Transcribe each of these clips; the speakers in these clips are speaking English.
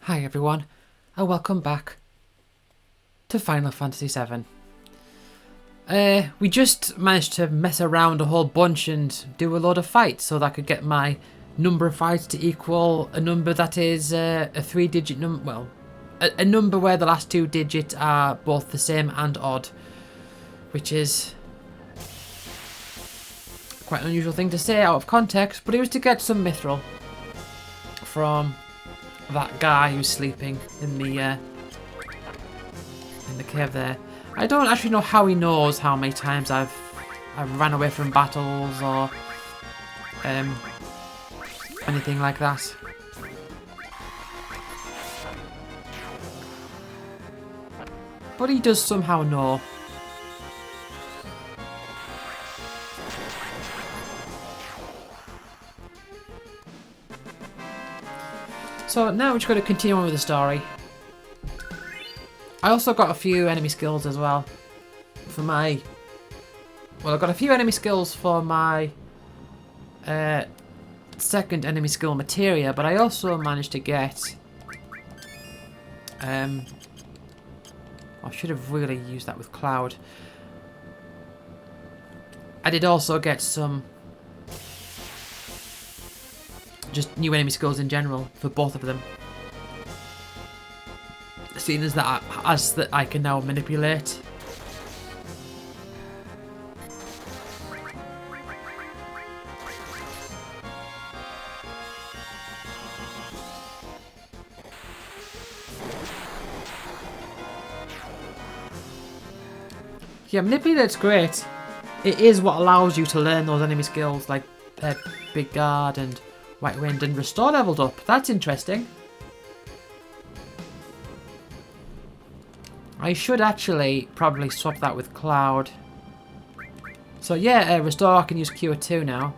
Hi everyone, and welcome back to Final Fantasy VII. We just managed to mess around a whole bunch and do a load of fights so that I could get my number of fights to equal a number that is a 3-digit number, well, a number where the last 2 digits are both the same and odd, which is quite an unusual thing to say out of context, but it was to get some mithril from that guy who's sleeping in the cave there. I don't actually know how he knows how many times I've ran away from battles or anything like that. But he does somehow know. So now we're just going to continue on with the story. I also got a few enemy skills as well for my... Well, I got a few enemy skills for my second enemy skill materia, but I also managed to get... I should have really used that with Cloud. I did also get some just new enemy skills in general for both of them. Seeing as that I can now manipulate. Yeah, manipulate's great. It is what allows you to learn those enemy skills like Big Guard and White Wind and Restore leveled up. That's interesting. I should actually probably swap that with Cloud. So yeah, Restore I can use Cure 2 now.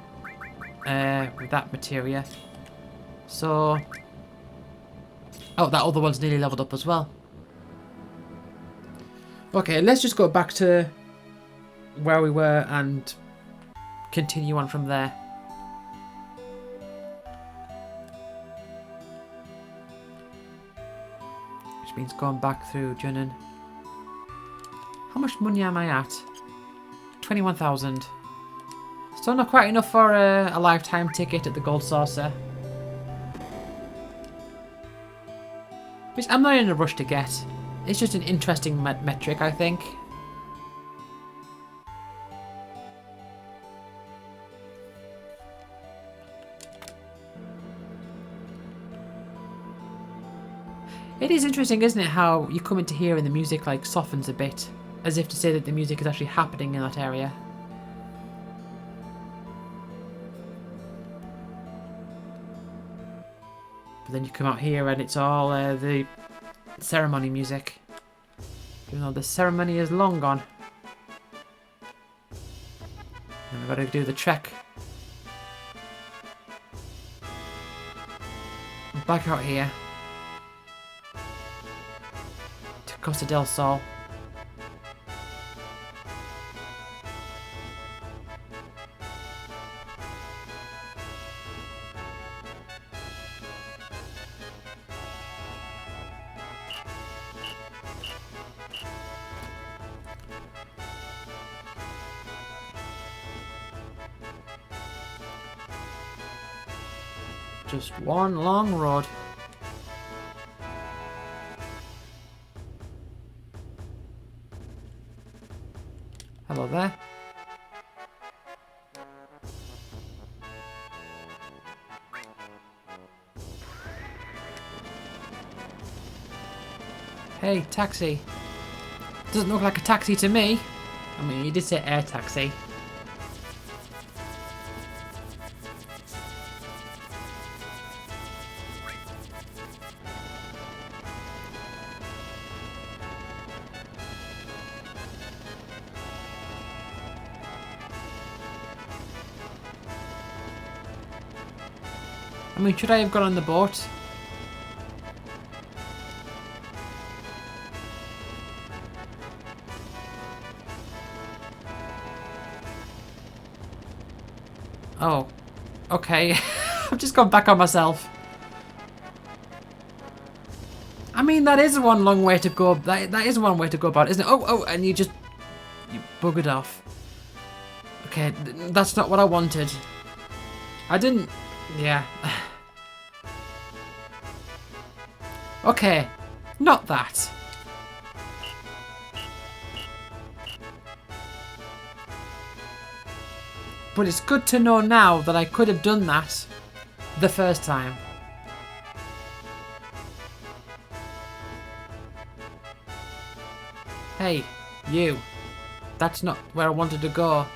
With that materia. So... Oh, that other one's nearly leveled up as well. Okay, let's just go back to where we were and continue on from there. Which means going back through Junin. How much money am I at? 21,000. Still not quite enough for a lifetime ticket at the Gold Saucer. Which I'm not in a rush to get. It's just an interesting metric, I think. It is interesting, isn't it, how you come into here and the music like softens a bit. As if to say that the music is actually happening in that area. But then you come out here and it's all the ceremony music. Even though the ceremony is long gone. And we've got to do the trek. Back out here. To Costa del Sol. Just one long road. Hello there. Hey, taxi. Doesn't look like a taxi to me. I mean, you did say air taxi. I mean, should I have gone on the boat? Oh. Okay. I've just gone back on myself. I mean, that is one long way to go. That is one way to go about it, isn't it? Oh, and you buggered off. Okay, that's not what I wanted. I didn't... Yeah. Okay, not that. But it's good to know now that I could have done that the first time. Hey, you. That's not where I wanted to go.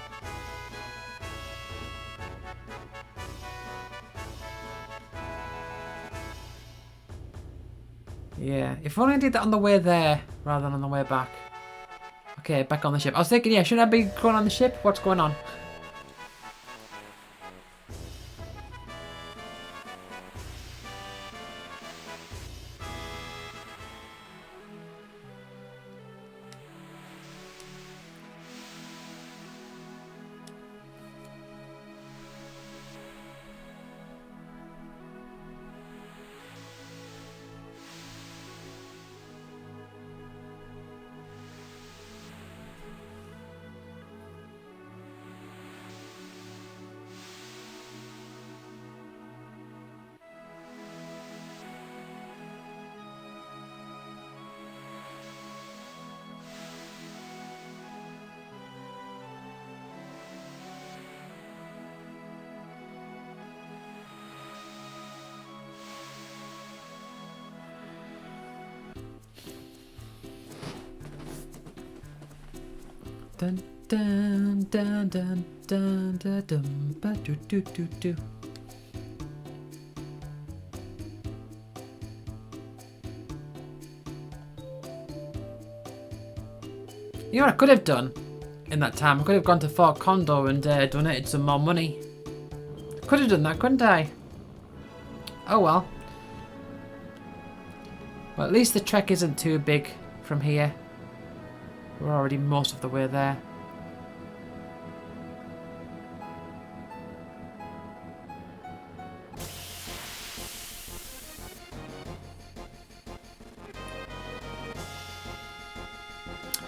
Yeah, if only I did that on the way there rather than on the way back. Okay, back on the ship. I was thinking, yeah, should I be going on the ship? What's going on? Dun dun dun dun dun dun dun ba do do do do. You know what I could have done in that time? I could have gone to Fort Condor and donated some more money. Could have done that, couldn't I? Oh well. Well, at least the trek isn't too big from here. We're already most of the way there.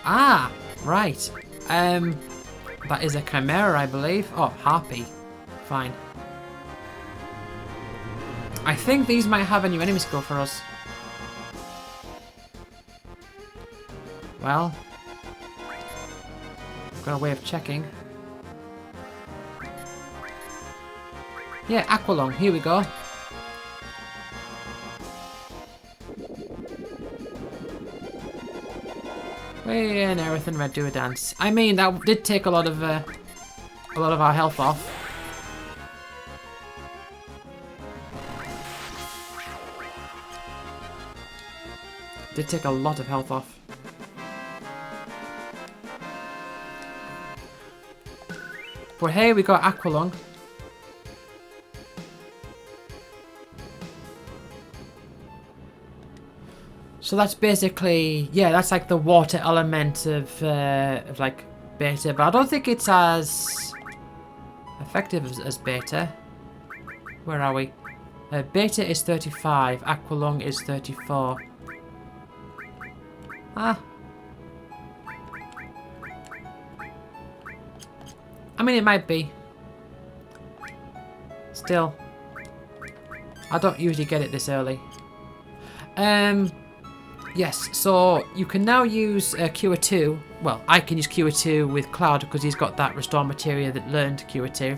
Ah, right. That is a chimera, I believe. Oh, harpy. Fine. I think these might have a new enemy skill for us. Well, got a way of checking. Yeah, Aqualung. Here we go. Way and everything, red, do a dance. I mean, that did take a lot of our health off. Did take a lot of health off. But hey, we got Aqualung. So that's basically, yeah, that's like the water element of like beta, but I don't think it's as effective as beta. Where are we? Beta is 35, Aqualung is 34. Ah. I mean, it might be. Still. I don't usually get it this early. Yes, so you can now use Cure 2. Well, I can use Cure 2 with Cloud because he's got that Restore Materia that learned Cure 2.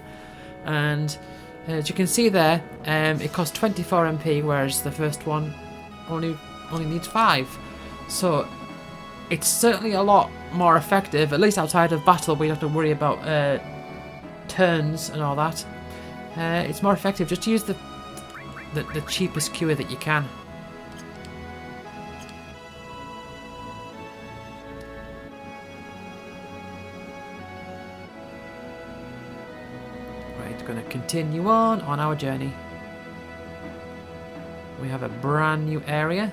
And as you can see there, it costs 24 MP, whereas the first one only needs 5. So it's certainly a lot more effective, at least outside of battle where you don't have to worry about turns and all that. It's more effective. Just use the cheapest cure that you can. Right, going to continue on our journey. We have a brand new area.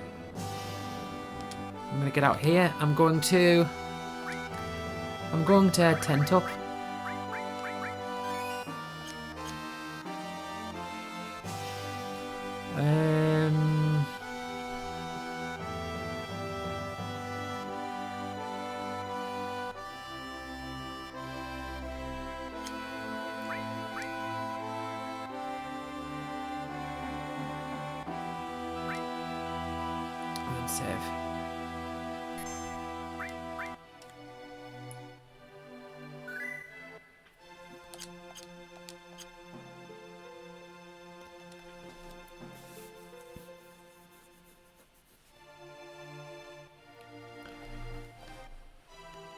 I'm going to get out here. I'm going to tent up. save.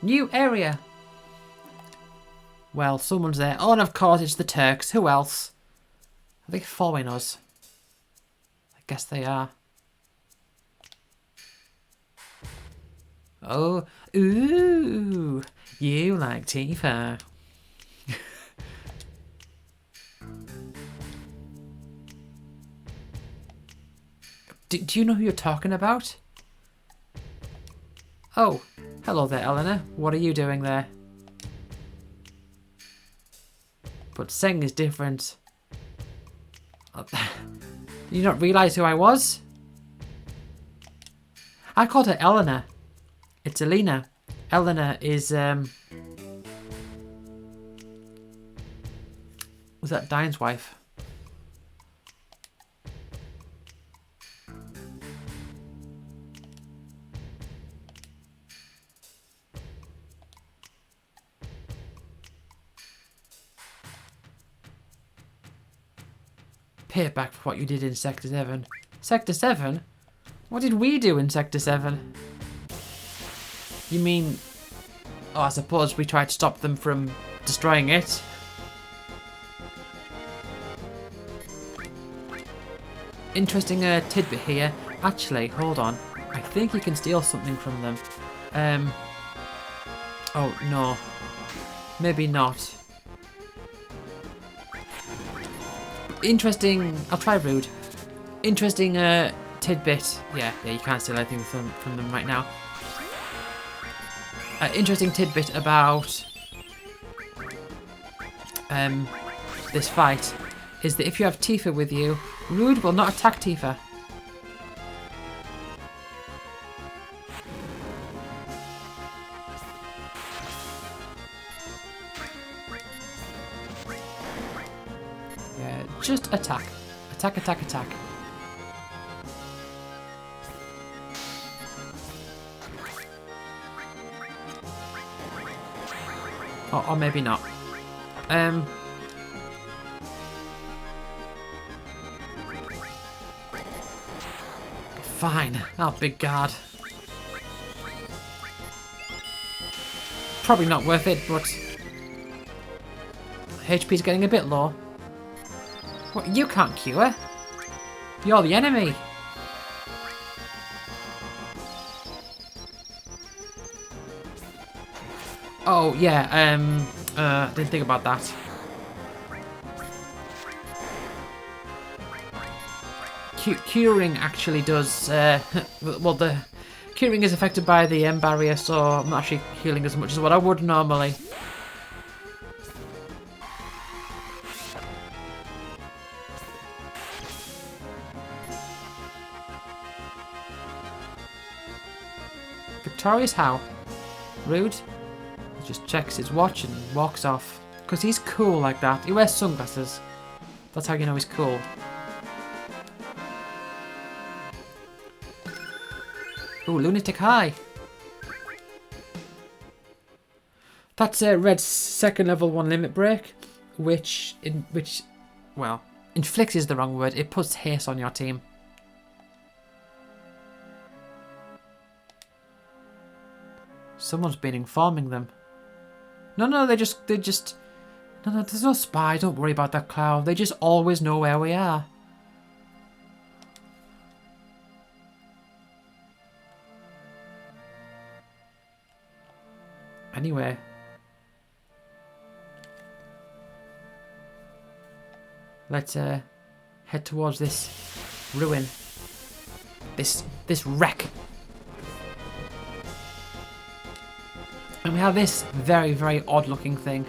New area. Well, someone's there. Oh, and of course it's the Turks. Who else? Are they following us? I guess they are. Oh, ooh, you like Tifa. Do you know who you're talking about? Oh, hello there, Eleanor. What are you doing there? But Seng is different. You not realise who I was? I called her Eleanor. It's Alina. Eleanor is, was that Diane's wife? Pay it back for what you did in Sector 7. Sector 7? What did we do in Sector 7? You mean... Oh, I suppose we tried to stop them from destroying it. Interesting tidbit here. Actually, hold on. I think you can steal something from them. Oh, no. Maybe not. Interesting... I'll try rude. Interesting tidbit. Yeah, you can't steal anything from them right now. Interesting tidbit about this fight is that if you have Tifa with you, Rude will not attack Tifa. Yeah, just attack. Attack, attack, attack. Or maybe not. Fine. Oh, big guard. Probably not worth it, but... HP's getting a bit low. What, you can't cure? You're the enemy. Oh, yeah, didn't think about that. Curing actually does, well, the curing is affected by the M barrier, so I'm not actually healing as much as what I would normally. Victorious how? Rude? He just checks his watch and walks off. Because he's cool like that. He wears sunglasses. That's how you know he's cool. Ooh, Lunatic High. That's Red's second level 1 limit break, which, well, inflicts is the wrong word. It puts haste on your team. Someone's been informing them. No, they just, no, there's no spy, don't worry about that, Cloud. They just always know where we are. Anyway. Let's head towards this ruin. This wreck. And we have this very, very odd looking thing.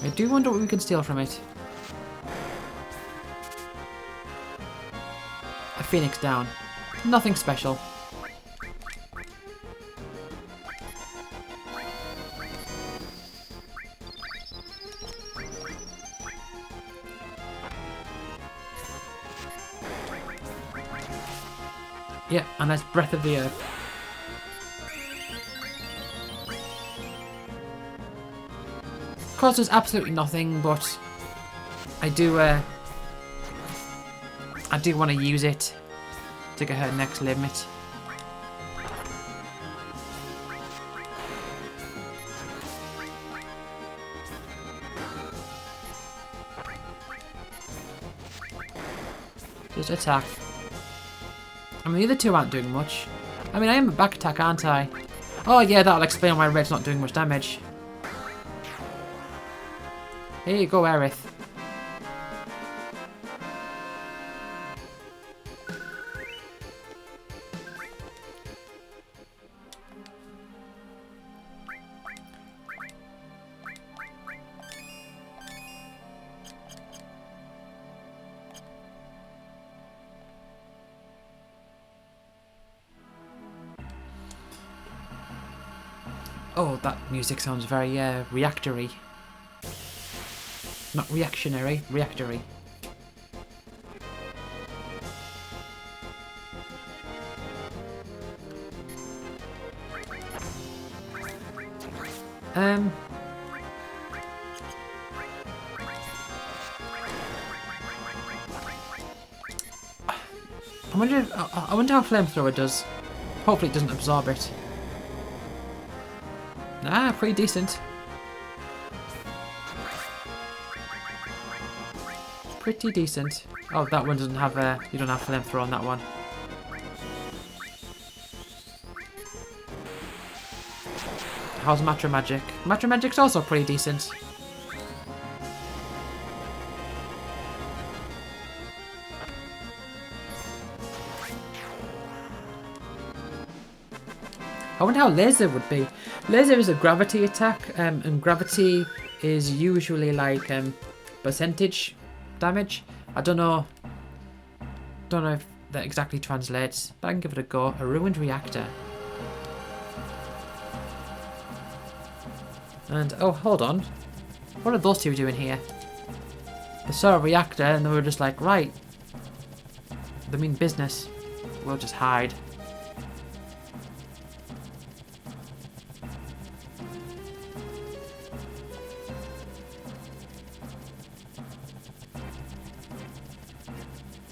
I do wonder what we can steal from it. A phoenix down. Nothing special. Yeah, and that's Breath of the Earth. Of course, there's absolutely nothing, but I do want to use it to get her next limit. Just attack. I mean, the other two aren't doing much. I mean, I am a back attack, aren't I? Oh yeah, that'll explain why red's not doing much damage. Here you go, Aerith. Oh, that music sounds very reactory. Not reactionary, reactory. I wonder how flamethrower does. Hopefully it doesn't absorb it. Ah, pretty decent. Pretty decent. Oh, that one doesn't have you don't have flamethrower on that one. How's Matra Magic? Matra Magic's also pretty decent. I wonder how laser would be. Laser is a gravity attack, and gravity is usually like percentage damage. I don't know if that exactly translates, but I can give it a go. A ruined reactor. And oh, hold on. What are those two doing here? They saw a reactor and they were just like, right. They mean business. We'll just hide.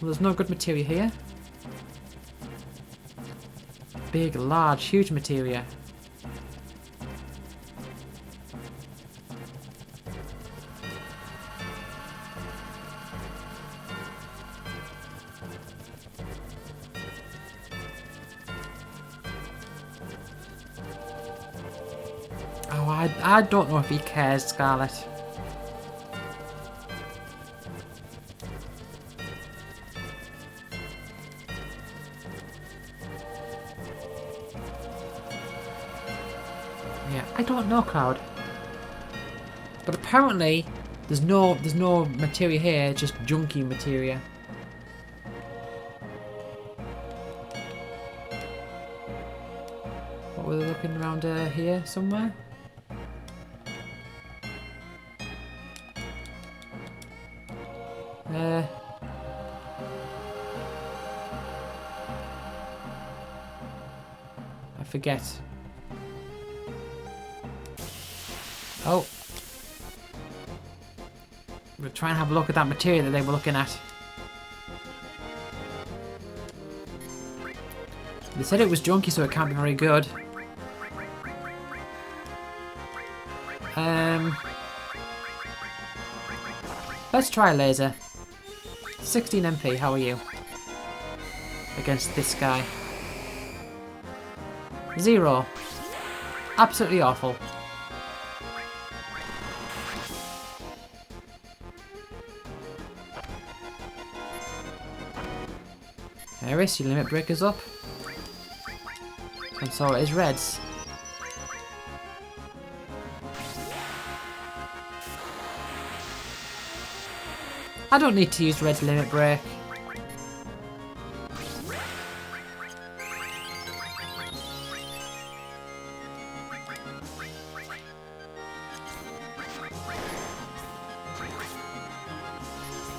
Well, there's no good materia here. Big, large, huge materia. Oh, I don't know if he cares, Scarlet. Yeah, I don't know, Cloud. But apparently, there's no materia here, just junky materia. What were they looking around here somewhere? I forget. Oh. We'll try and have a look at that material that they were looking at. They said it was junky, so it can't be very good. Let's try a laser. 16 MP, how are you? Against this guy. 0. Absolutely awful. Aris, your limit breaker's up. And so it is Red's. I don't need to use Red's limit break.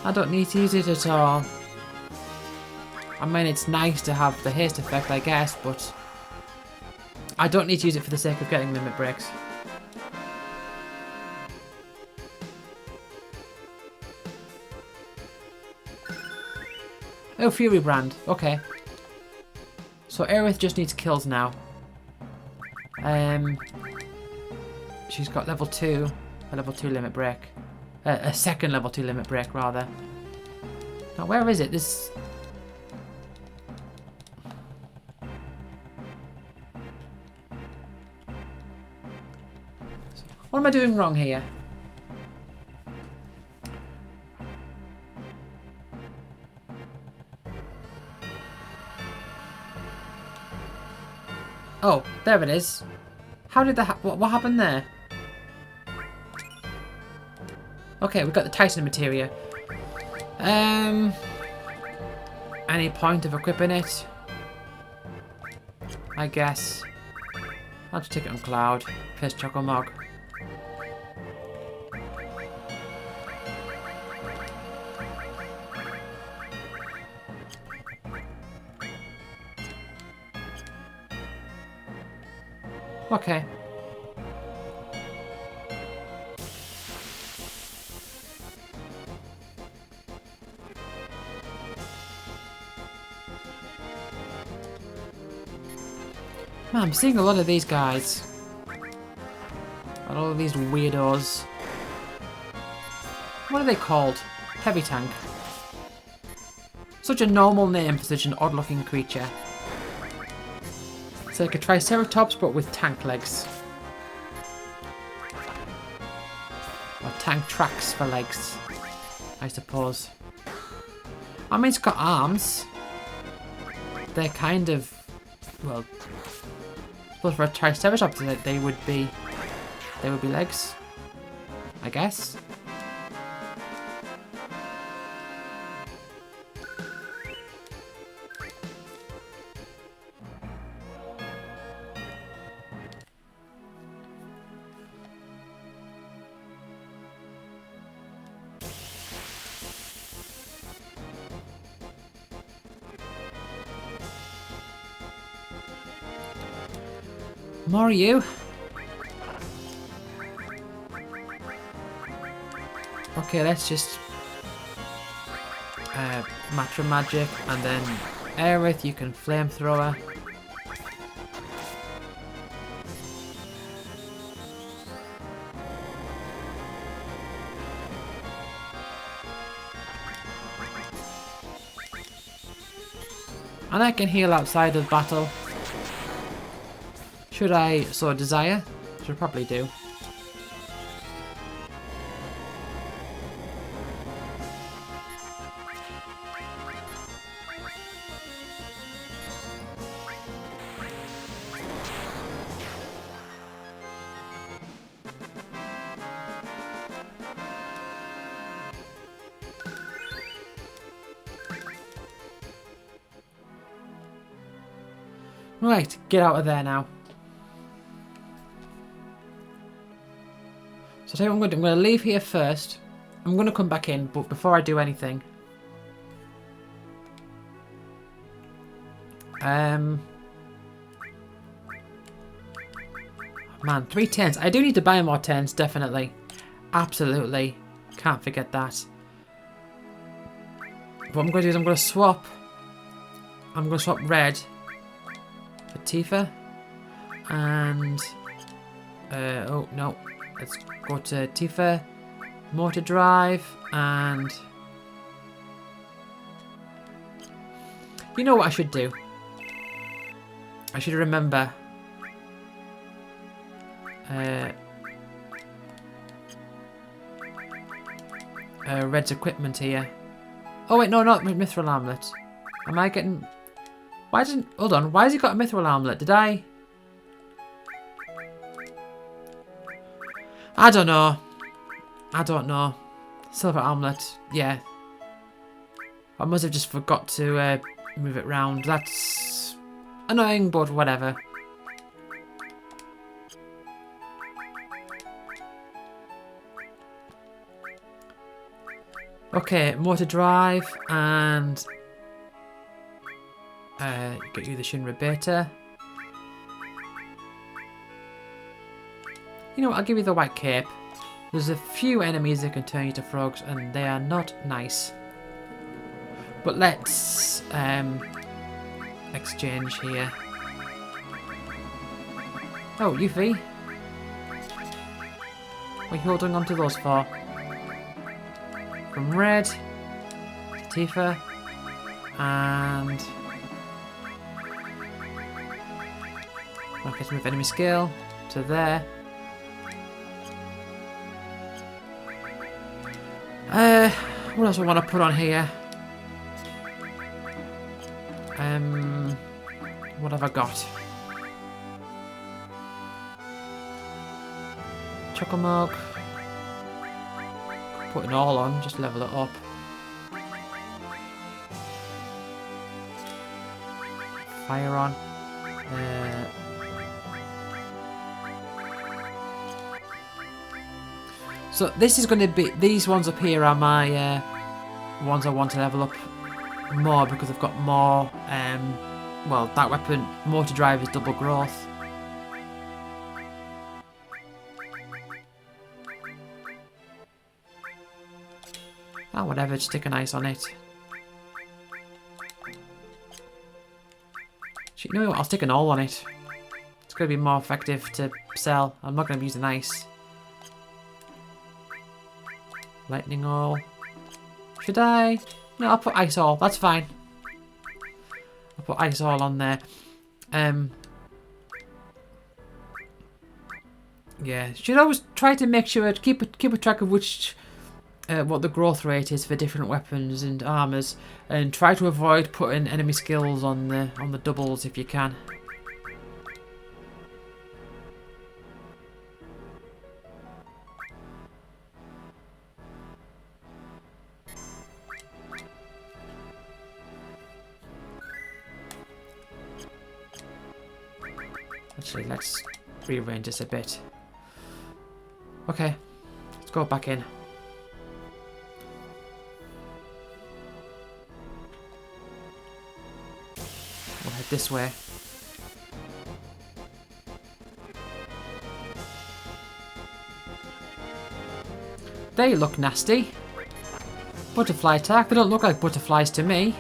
I don't need to use it at all. I mean, it's nice to have the haste effect, I guess, but I don't need to use it for the sake of getting limit breaks. Oh, Fury Brand. Okay. So Aerith just needs kills now. She's got level 2. A level 2 limit break. A second level 2 limit break, rather. Now, where is it? This... What am I doing wrong here? Oh, there it is. How did that what happened there? Okay, we've got the Titan materia. Any point of equipping it? I guess. I'll just take it on Cloud. Piss Choco Mog. Okay. Man, I'm seeing a lot of these guys. A lot of these weirdos. What are they called? Heavy Tank. Such a normal name for such an odd-looking creature. It's like a Triceratops, but with tank legs. Or tank tracks for legs, I suppose. I mean, it's got arms. They're kind of... well... I suppose for a Triceratops, they would be legs. I guess. More of you. Okay, let's just Matra Magic, and then Aerith, you can Flamethrower. And I can heal outside of battle. Should I so desire? Should probably do. Right, get out of there now. So I'll tell you what I'm going to do. I'm going to leave here first. I'm going to come back in, but before I do anything... Man, 3 tens. I do need to buy more tens, definitely. Absolutely. Can't forget that. What I'm going to do is I'm going to swap red for Tifa. And... oh, no. Let's go to Tifa, Motor Drive, and... You know what I should do? I should remember... Red's equipment here. Oh wait, no, not Mithril Armlet. Am I getting... Why didn't... Hold on, why has he got a Mithril Armlet? Did I... I don't know. I don't know. Silver Armlet, yeah. I must have just forgot to move it round. That's annoying, but whatever. Okay, Motor Drive and Get you the Shinra Beta. You know what, I'll give you the white cape. There's a few enemies that can turn you to frogs and they are not nice. But let's exchange here. Oh, Yuffie. What are you holding on to those for? From Red, Tifa, and okay, move enemy skill to there. What else do I want to put on here? What have I got? Chocomog. Put it all on, just level it up. Fire on. So this is going to be, these ones up here are my ones I want to level up more because I've got more, well, that weapon, motor drive is double growth. Oh, whatever, just stick an ice on it. You know what, I'll stick an all on it. It's going to be more effective to sell. I'm not going to be using ice. Lightning all. Should I? No, I'll put ice all. That's fine. I'll put ice all on there. Yeah, should always try to make sure to keep a track of which what the growth rate is for different weapons and armors, and try to avoid putting enemy skills on the doubles if you can. Actually, let's rearrange this a bit. Okay, let's go back in. We'll head this way. They look nasty. Butterfly attack. They don't look like butterflies to me.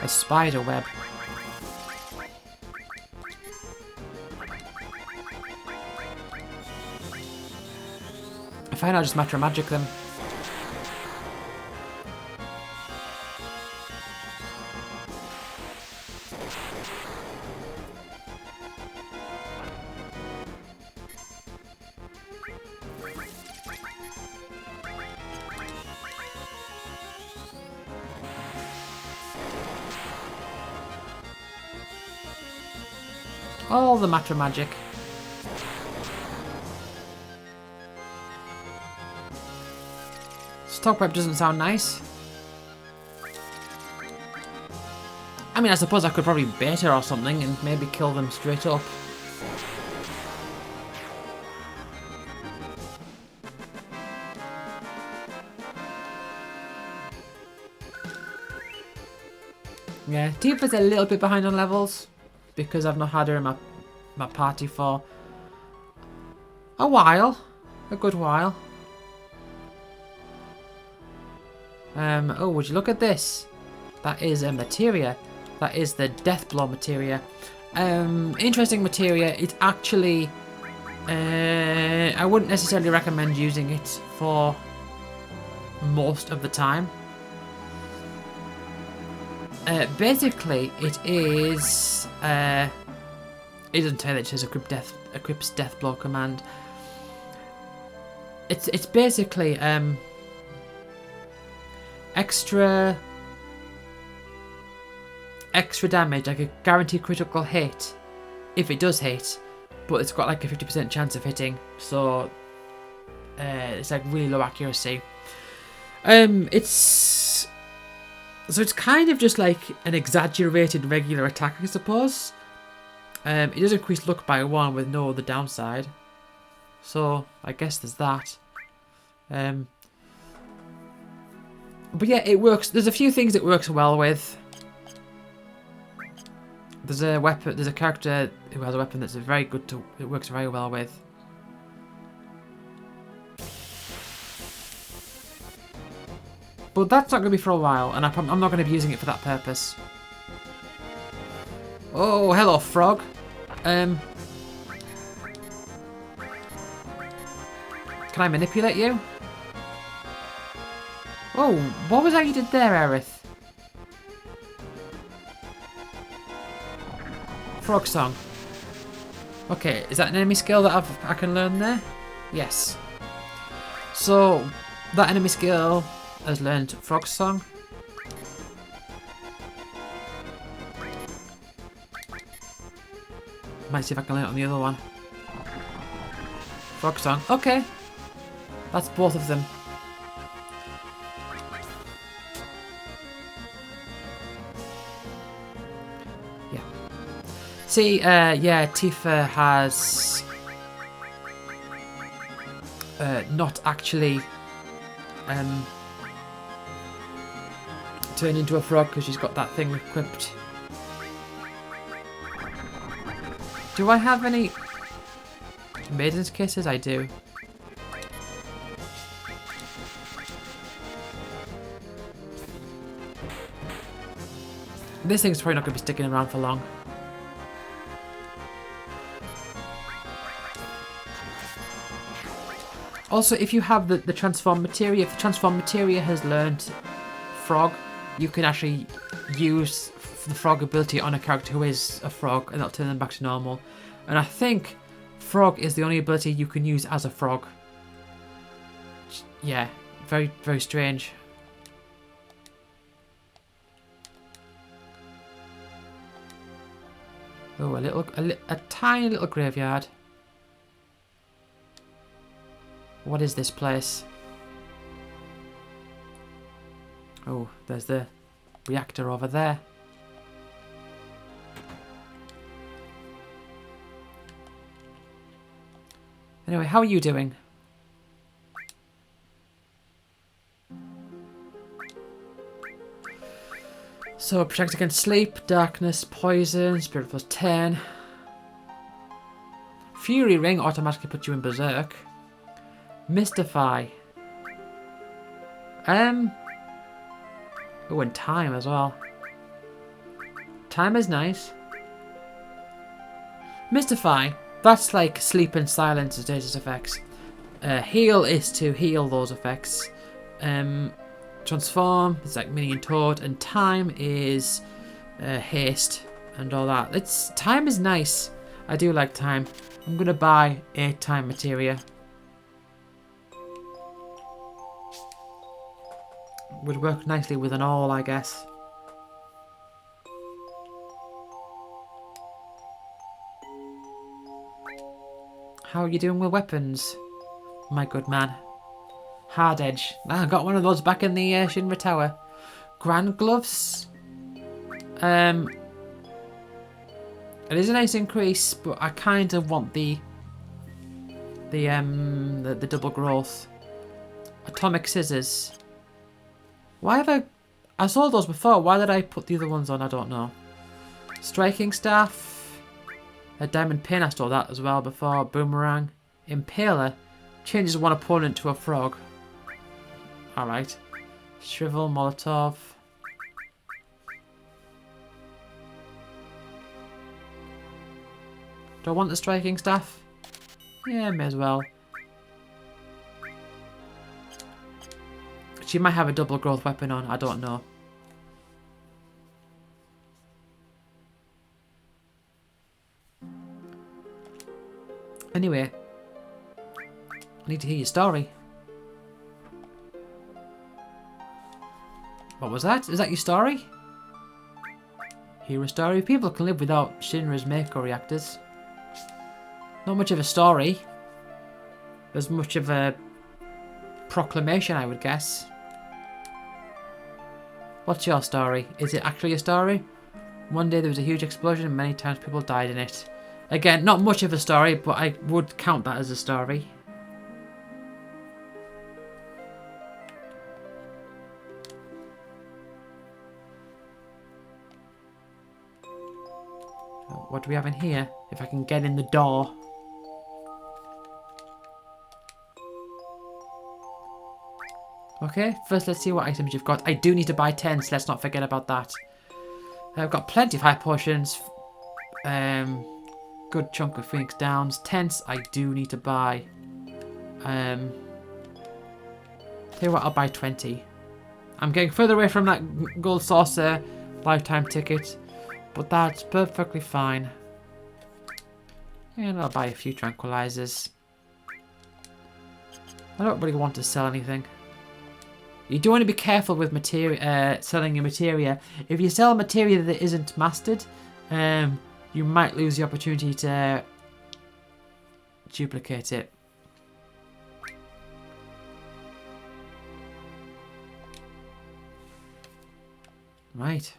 A spider web. I find I'll just Matter Magic them. All the Matter Magic. Stock rep doesn't sound nice. I mean, I suppose I could probably bait her or something and maybe kill them straight up. Yeah, Tifa's a little bit behind on levels because I've not had her in my party for a while. A good while. Oh, would you look at this? That is a materia. That is the Deathblow materia. Interesting materia. It's actually... I wouldn't necessarily recommend using it for most of the time. Basically, it is... it doesn't tell you that it says equips Deathblow command. It's basically... extra damage, like a guaranteed critical hit if it does hit, but it's got like a 50% chance of hitting, so it's like really low accuracy. It's kind of just like an exaggerated regular attack, I suppose. It does increase luck by 1 with no other downside, so I guess there's that. But yeah, it works. There's a few things it works well with. There's a weapon. There's a character who has a weapon that's very good to. It works very well with. But that's not going to be for a while, and I'm not going to be using it for that purpose. Oh, hello, frog. Can I manipulate you? Oh, what was that you did there, Aerith? Frog song. Okay, is that an enemy skill that I can learn there? Yes. So, that enemy skill has learned frog song. Might see if I can learn it on the other one. Frog song. Okay. That's both of them. Yeah. See, yeah, Tifa has not actually turned into a frog because she's got that thing equipped. Do I have any Maiden's Kisses? I do. This thing's probably not going to be sticking around for long. Also, if you have the transform materia, if the transform materia has learned frog, you can actually use the frog ability on a character who is a frog, and that'll turn them back to normal. And I think frog is the only ability you can use as a frog. Yeah, very, very strange. Oh, a tiny little graveyard. What is this place? Oh, there's the reactor over there. Anyway, how are you doing? So, protect against sleep, darkness, poison, spirit plus 10. Fury Ring automatically puts you in berserk. Mystify. Oh, and time as well. Time is nice. Mystify. That's like sleep and silence as status effects. Heal is to heal those effects. Transform is like mini and toad, and time is haste and all that. Time is nice. I do like time. I'm gonna buy 8 time materia. Would work nicely with an all, I guess. How are you doing with weapons, my good man? Hard edge. I got one of those back in the Shinra Tower. Grand gloves. It is a nice increase, but I kind of want the double growth. Atomic scissors. Why have I saw those before. Why did I put the other ones on? I don't know. Striking staff. A diamond pin, I saw that as well before. Boomerang. Impaler. Changes one opponent to a frog. Alright. Shrivel, Molotov. Do I want the striking staff? Yeah, may as well. She might have a double growth weapon on, I don't know. Anyway, I need to hear your story. What was that? Is that your story? Hear a story? People can live without Shinra's Mako reactors. Not much of a story. There's much of a proclamation, I would guess. What's your story? Is it actually a story? One day there was a huge explosion and many times people died in it. Again, not much of a story, but I would count that as a story. What do we have in here? If I can get in the door. Okay, first let's see what items you've got. I do need to buy tents, let's not forget about that. I've got plenty of high potions. Good chunk of Phoenix Downs. Tents I do need to buy. Tell you what, I'll buy 20. I'm getting further away from that gold saucer lifetime ticket, but that's perfectly fine. And I'll buy a few tranquilizers. I don't really want to sell anything. You do want to be careful with materia, selling your materia. If you sell materia that isn't mastered, you might lose the opportunity to duplicate it. Right.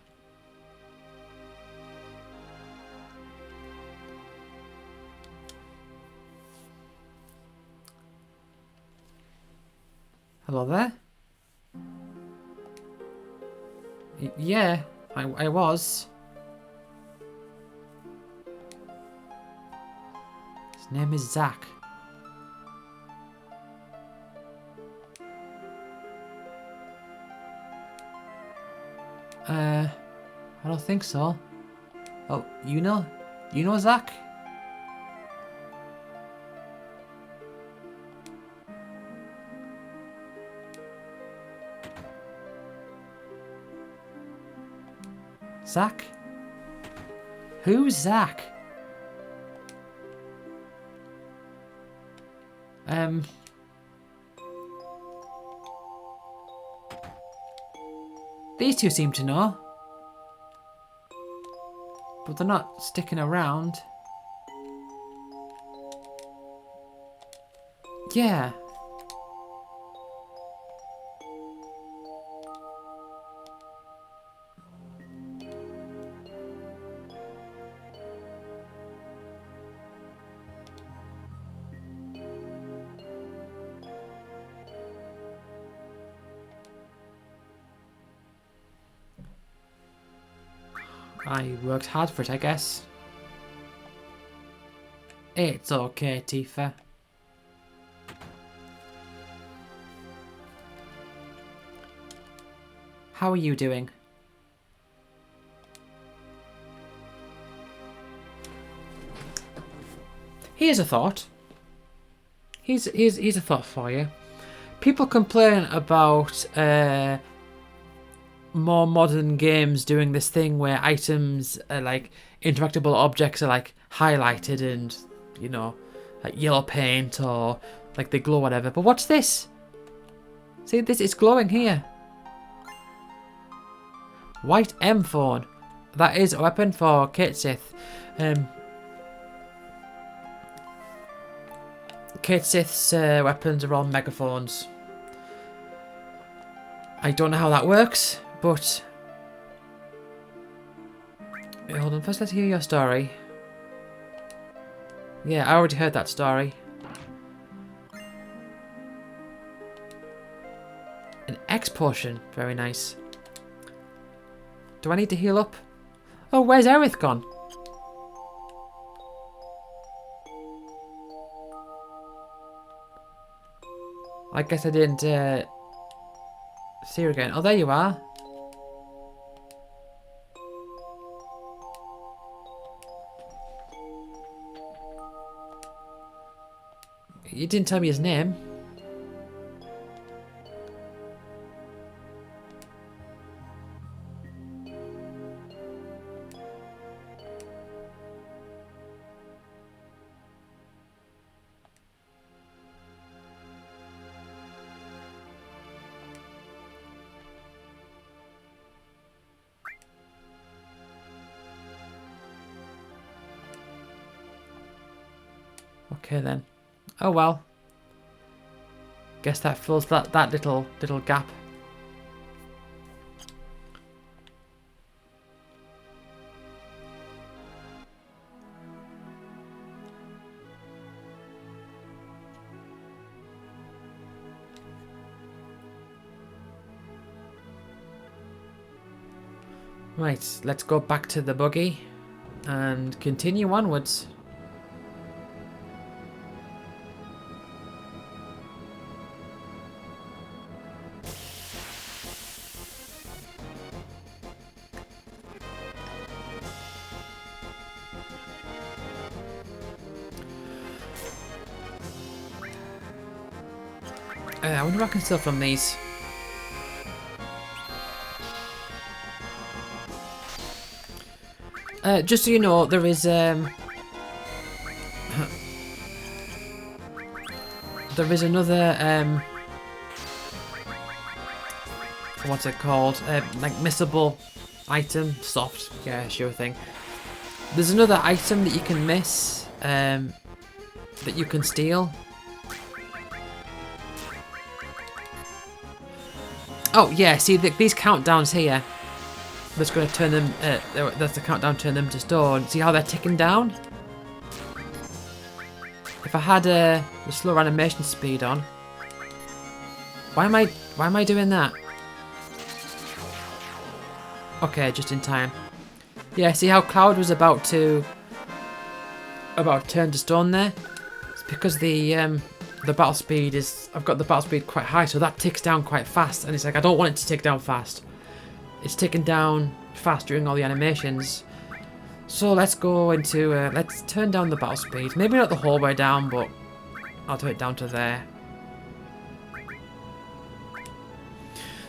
Hello there. Yeah, I was. His name is Zach. I don't think so. Oh, you know Zach? Zach? Who's Zach? These two seem to know. But they're not sticking around. Yeah. I worked hard for it, I guess. It's okay, Tifa. How are you doing? Here's a thought. Here's a thought for you. People complain about more modern games doing this thing where items are like interactable objects are like highlighted and, you know, like yellow paint or like they glow, whatever. But what's this? See, this is glowing here. White M phone. That is a weapon for Kate Sith. Kate Sith's weapons are all megaphones. I don't know how that works, but... Wait, hold on, first let's hear your story. Yeah, I already heard that story. An X potion, very nice. Do I need to heal up? Oh, where's Aerith gone? I guess I didn't see her again. Oh, there you are. You didn't tell me his name. Okay then. Oh well. Guess that fills that little gap. Right, let's go back to the buggy. And continue onwards. I wonder if I can steal from these. Just so you know, there is another what's it called? Like missable item, soft, yeah, sure thing. There's another item that you can miss, that you can steal. Oh yeah, see these countdowns here. That's going to turn them. That's the countdown. Turn them to stone. See how they're ticking down? If I had the slow animation speed on, why am I doing that? Okay, just in time. Yeah, see how Cloud was about to turn to stone there? It's because the battle speed is. I've got the battle speed quite high, so that ticks down quite fast. And it's like I don't want it to tick down fast. It's ticking down fast during all the animations. So let's go into, let's turn down the battle speed. Maybe not the whole way down, but I'll do it down to there.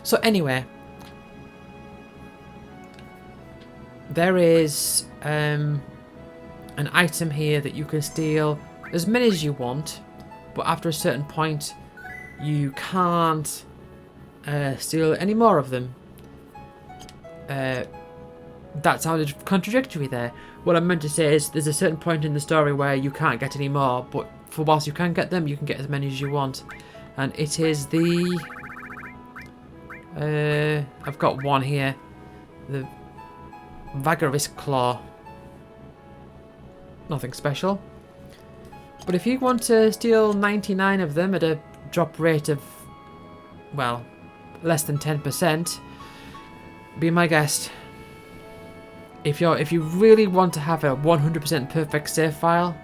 So anyway, there is an item here that you can steal as many as you want, but after a certain point you can't steal any more of them. That sounded contradictory there. What I meant to say is there's a certain point in the story where you can't get any more, but for whilst you can get them, you can get as many as you want. And it is the... I've got one here. The Vagaris Claw. Nothing special. But if you want to steal 99 of them at a drop rate of, well, less than 10%, be my guest. If you really want to have a 100% perfect save file,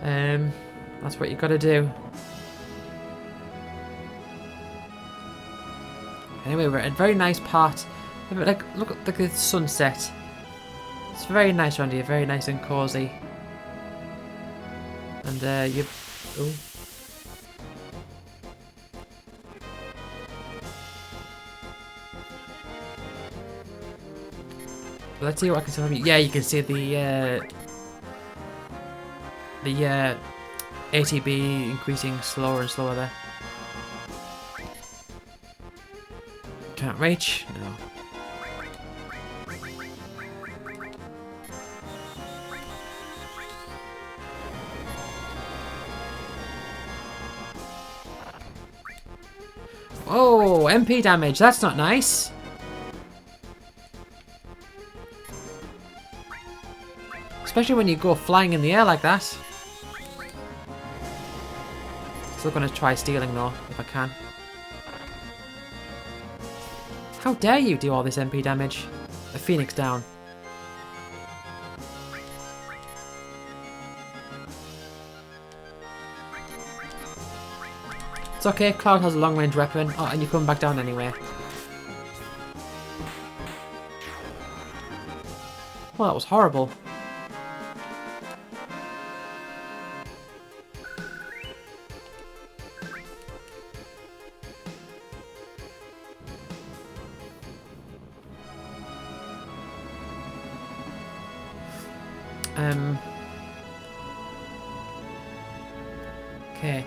that's what you got to do. Anyway, we're at a very nice part. Like look at the sunset. It's very nice around here, very nice and cozy. And you. Ooh. Let's see what I can see from you. Yeah, you can see the ATB increasing slower and slower there. Can't reach? No. Oh, MP damage. That's not nice. Especially when you go flying in the air like that. Still gonna try stealing though, if I can. How dare you do all this MP damage? A phoenix down. It's okay, Cloud has a long range weapon. Oh, and you're coming back down anyway. Well, that was horrible. Okay,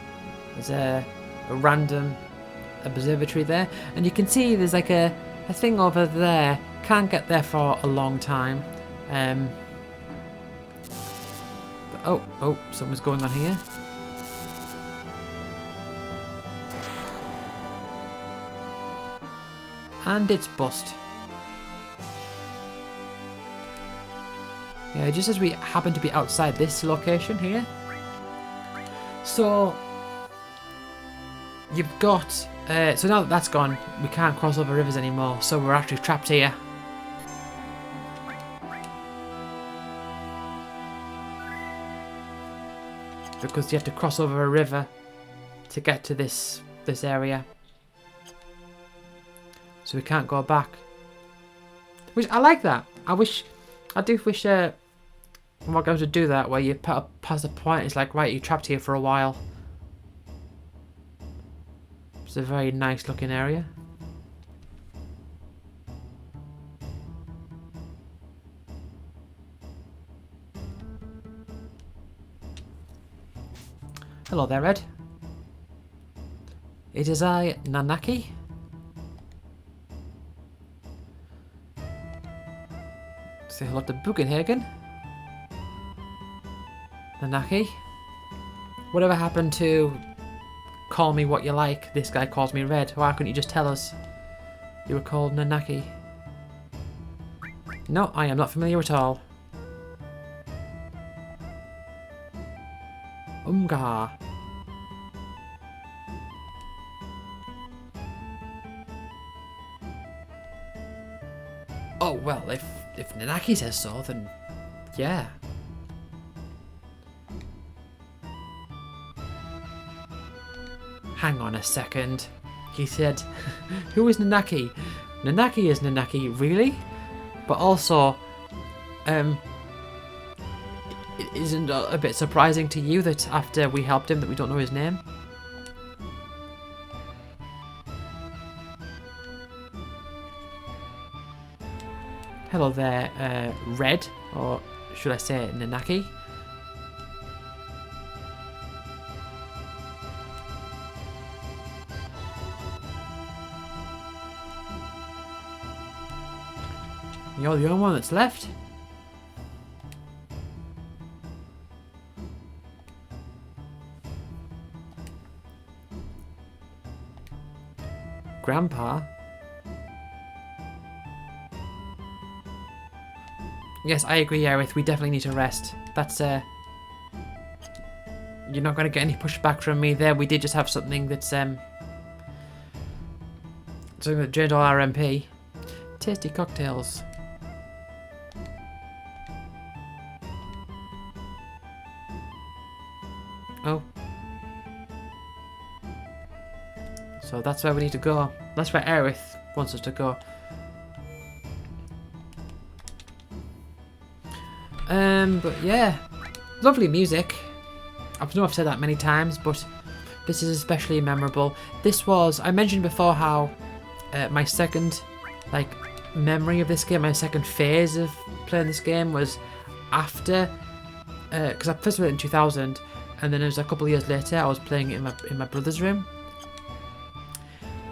there's a random observatory there, and you can see there's like a thing over there. Can't get there for a long time. But, oh, something's going on here. And it's bust. Yeah, just as we happen to be outside this location here. So you've got so now that that's gone, we can't cross over rivers anymore, so we're actually trapped here. because you have to cross over a river to get to this area. So we can't go back. Which I like that. I do wish more games would do that, where you pass a point, it's like, right, you're trapped here for a while. It's a very nice looking area. Hello there, Ed. It is I, Nanaki. Say hello to Bugenhagen. Nanaki. Whatever happened to call me what you like? This guy calls me Red. Why couldn't you just tell us you were called Nanaki? No, I am not familiar at all. Umga. Oh, well, if Nanaki says so, then yeah. Hang on a second, he said. Who is Nanaki? Nanaki is Nanaki, really? But also, isn't it a bit surprising to you that after we helped him that we don't know his name? Hello there, Red, or should I say Nanaki? You're the only one that's left? Grandpa? Yes, I agree, Aerith. We definitely need to rest. That's, you're not going to get any pushback from me there. We did just have something that's, something that drained all our MP. Tasty cocktails. Oh. So that's where we need to go. That's where Aerith wants us to go. But yeah, lovely music. I know I've said that many times, but this is especially memorable. This was, I mentioned before how my second, memory of this game, my second phase of playing this game was after, because I first played it in 2000, and then it was a couple of years later I was playing it in my brother's room.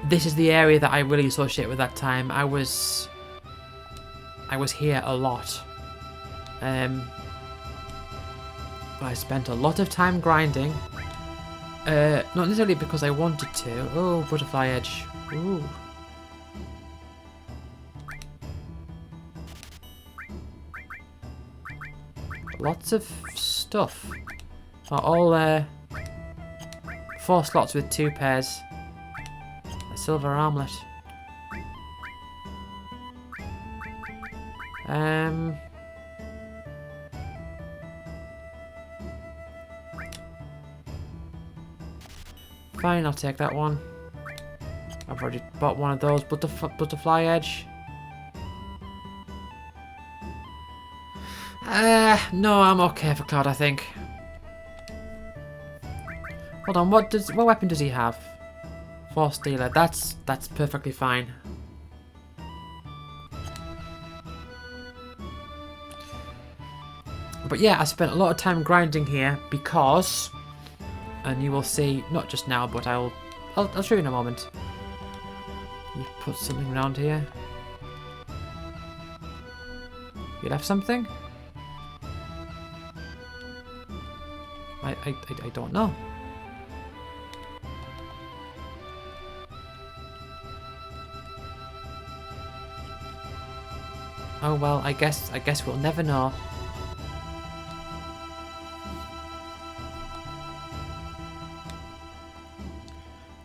This is the area that I really associate with that time. I was here a lot. I spent a lot of time grinding. Not necessarily because I wanted to. Oh, butterfly edge. Ooh. Lots of stuff. All 4 slots with 2 pairs. A silver armlet. Fine, I'll take that one. I've already bought one of those. Butterfly edge. No, I'm okay for Cloud, I think. Hold on, what weapon does he have? Force Dealer. That's perfectly fine. But yeah, I spent a lot of time grinding here because, and you will see, not just now, but I'll show you in a moment. You put something around here. You left something? I don't know. Oh well, I guess we'll never know.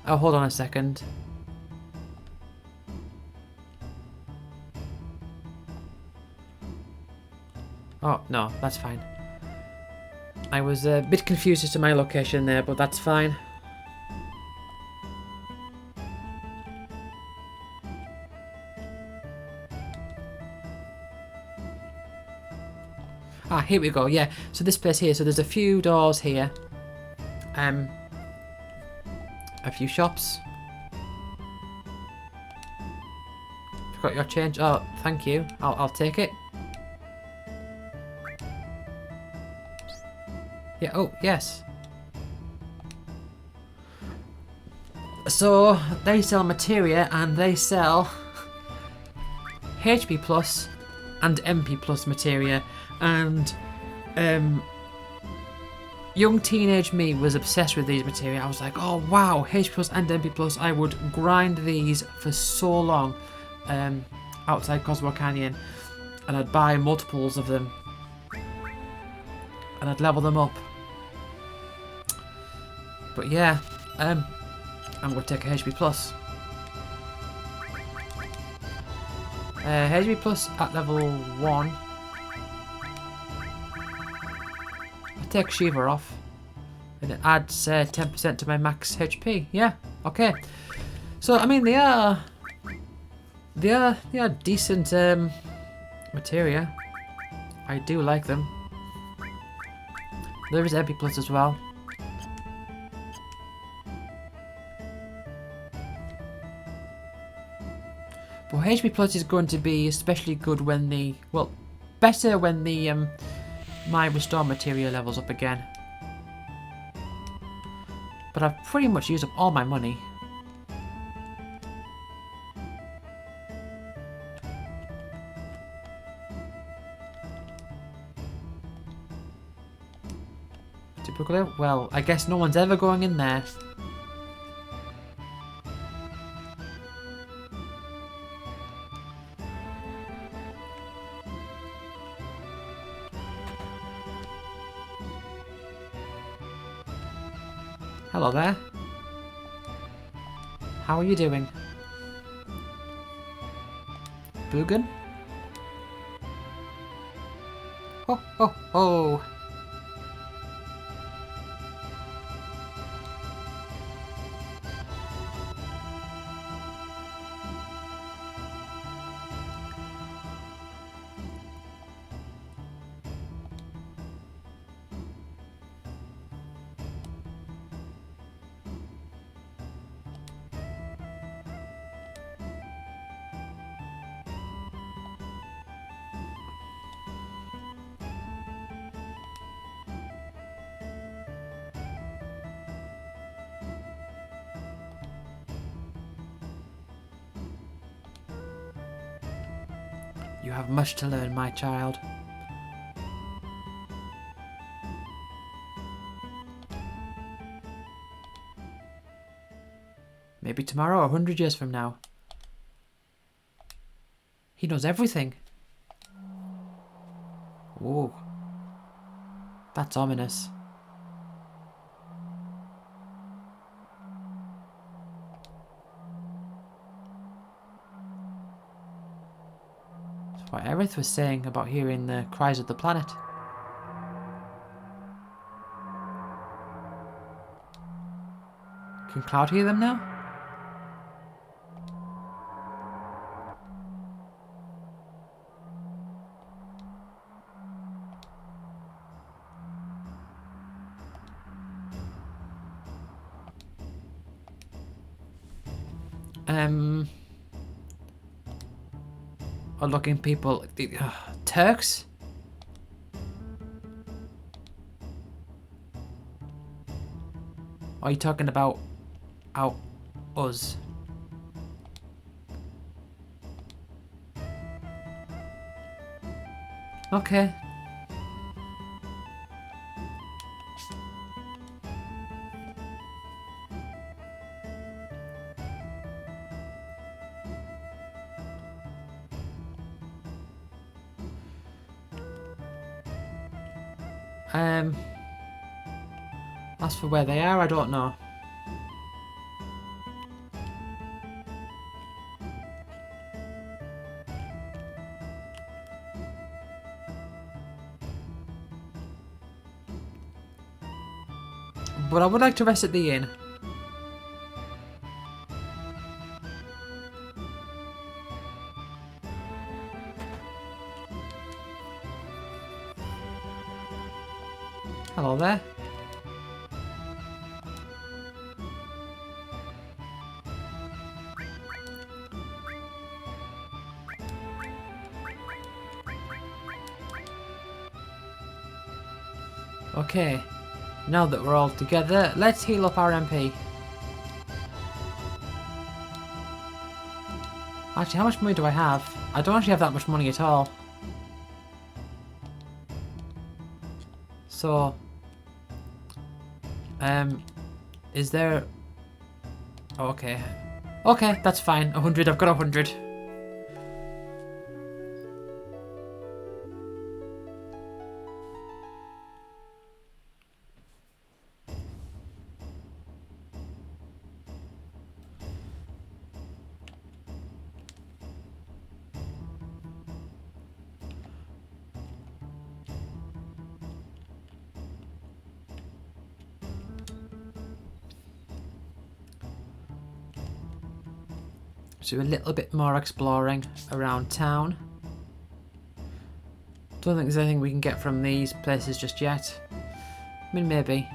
Oh, hold on a second. Oh, no, that's fine. I was a bit confused as to my location there, but that's fine. Ah, here we go, yeah. So this place here, so there's a few doors here. A few shops. Forgot your change. Oh, thank you. I'll take it. Yeah, oh, yes. So, they sell materia and they sell HP plus and MP plus materia, and young teenage me was obsessed with these materia. I was like, oh wow, HP plus and MP plus. I would grind these for so long outside Cosmo Canyon, and I'd buy multiples of them and I'd level them up. But yeah, I'm going to take a HP plus. HP plus at level 1. I'll take Shiva off. And it adds 10% to my max HP. Yeah, okay. So, I mean, they are decent materia. I do like them. There is MP plus as well. But HP plus is going to be especially good when the, well, better when the my restore material levels up again. But I've pretty much used up all my money. Typically, well, I guess no one's ever going in there. Hello there. How are you doing? Boogan? Ho ho ho! You have much to learn, my child. Maybe tomorrow or 100 years from now. He knows everything. Ooh. That's ominous. That's what Aerith was saying about hearing the cries of the planet. Can Cloud hear them now? Odd-looking people. Turks? Or are you talking about us? Okay. As for where they are, I don't know. but I would like to rest at the inn. Hello there. Okay, now that we're all together, let's heal up our MP. Actually, how much money do I have? I don't actually have that much money at all. So, is there... Oh, okay. Okay, that's fine. 100, I've got 100. So a little bit more exploring around town. Don't think there's anything we can get from these places just yet. I mean, maybe.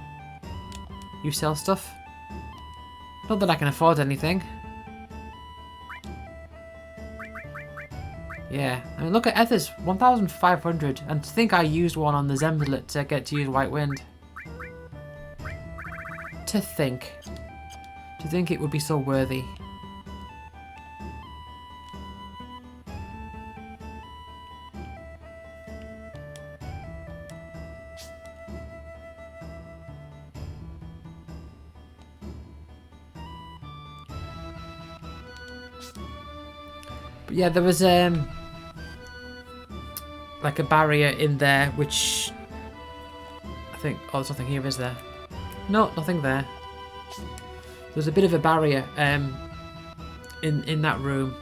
You sell stuff? Not that I can afford anything. Yeah, I mean, look at Ether's 1,500, and to think I used one on the Zemblet to get to use White Wind. To think. To think it would be so worthy. But yeah, there was like a barrier in there, which I think. Oh, there's nothing here, is there? No, nothing there. There's a bit of a barrier in that room,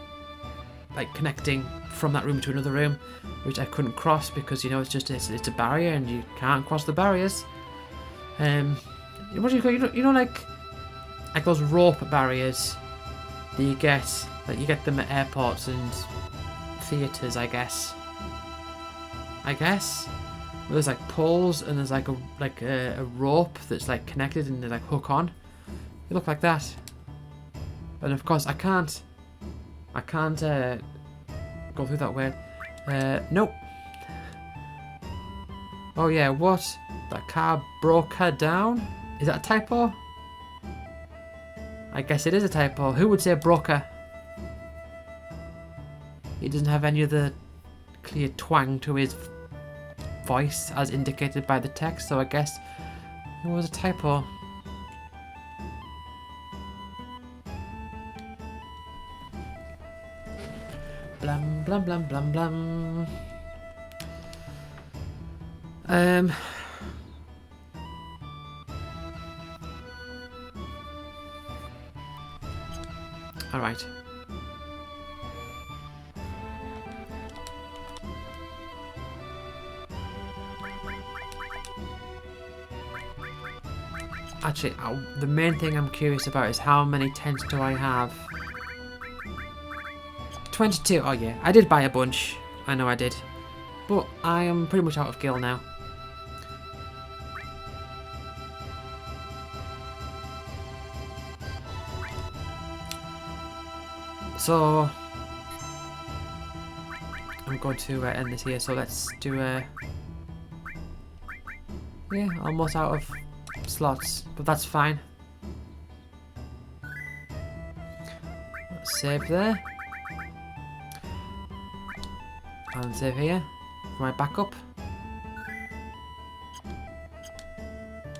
like connecting from that room to another room, which I couldn't cross because, you know, it's a barrier and you can't cross the barriers. What do you call, you know like those rope barriers that you get. Like, you get them at airports and theatres, I guess. Where there's like poles and there's like a rope that's like connected and they like hook on. They look like that. And of course I can't go through that way. Nope. Oh yeah, what? That car broke her down? Is that a typo? I guess it is a typo. Who would say broke her? He doesn't have any other clear twang to his voice as indicated by the text, so I guess it was a typo. Blam blam blam blam blam. All right. Actually, the main thing I'm curious about is how many tents do I have? 22. Oh yeah, I did buy a bunch. I know I did. But I am pretty much out of gil now. So I'm going to end this here. So let's do yeah, almost out of slots, but that's fine. Let's save there. And save here for my backup.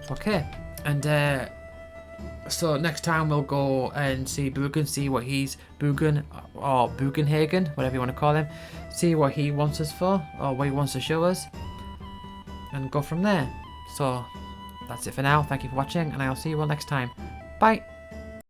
Okay, and so next time we'll go and see Bugan, see what he's Bugan or Bugenhagen, whatever you want to call him, see what he wants us for or what he wants to show us, and go from there. So that's it for now. Thank you for watching, and I'll see you all next time. Bye.